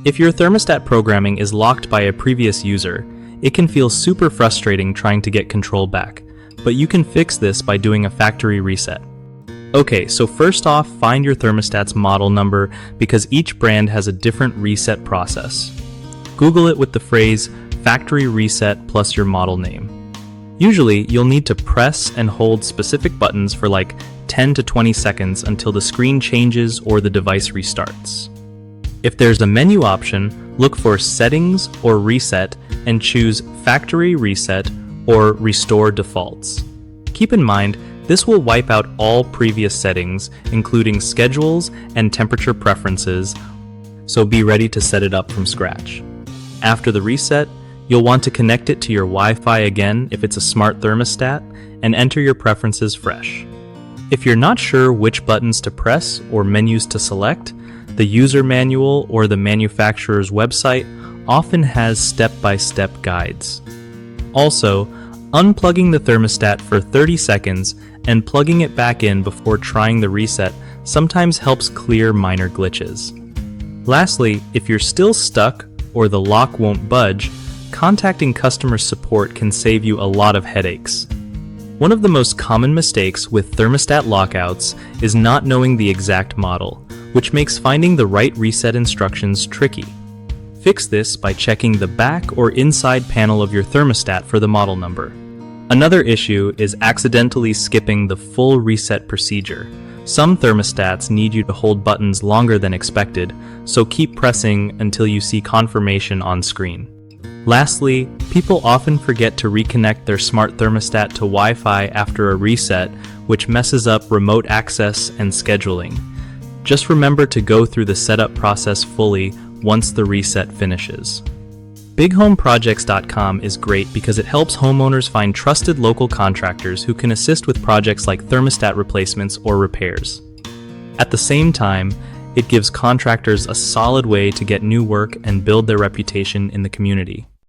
If your thermostat programming is locked by a previous user, it can feel super frustrating trying to get control back, but you can fix this by doing a factory reset. Okay, so first off, find your thermostat's model number because each brand has a different reset process. Google it with the phrase factory reset plus your model name. Usually, you'll need to press and hold specific buttons for like 10 to 20 seconds until the screen changes or the device restarts. If there's a menu option, look for Settings or Reset and choose Factory Reset or Restore Defaults. Keep in mind, this will wipe out all previous settings, including schedules and temperature preferences, so be ready to set it up from scratch. After the reset, you'll want to connect it to your Wi-Fi again if it's a smart thermostat, and enter your preferences fresh. If you're not sure which buttons to press or menus to select, the user manual or the manufacturer's website often has step-by-step guides. Also, unplugging the thermostat for 30 seconds and plugging it back in before trying the reset sometimes helps clear minor glitches. Lastly, if you're still stuck or the lock won't budge, contacting customer support can save you a lot of headaches. One of the most common mistakes with thermostat lockouts is not knowing the exact model, which makes finding the right reset instructions tricky. Fix this by checking the back or inside panel of your thermostat for the model number. Another issue is accidentally skipping the full reset procedure. Some thermostats need you to hold buttons longer than expected, so keep pressing until you see confirmation on screen. Lastly, people often forget to reconnect their smart thermostat to Wi-Fi after a reset, which messes up remote access and scheduling. Just remember to go through the setup process fully once the reset finishes. BigHomeProjects.com is great because it helps homeowners find trusted local contractors who can assist with projects like thermostat replacements or repairs. At the same time, it gives contractors a solid way to get new work and build their reputation in the community.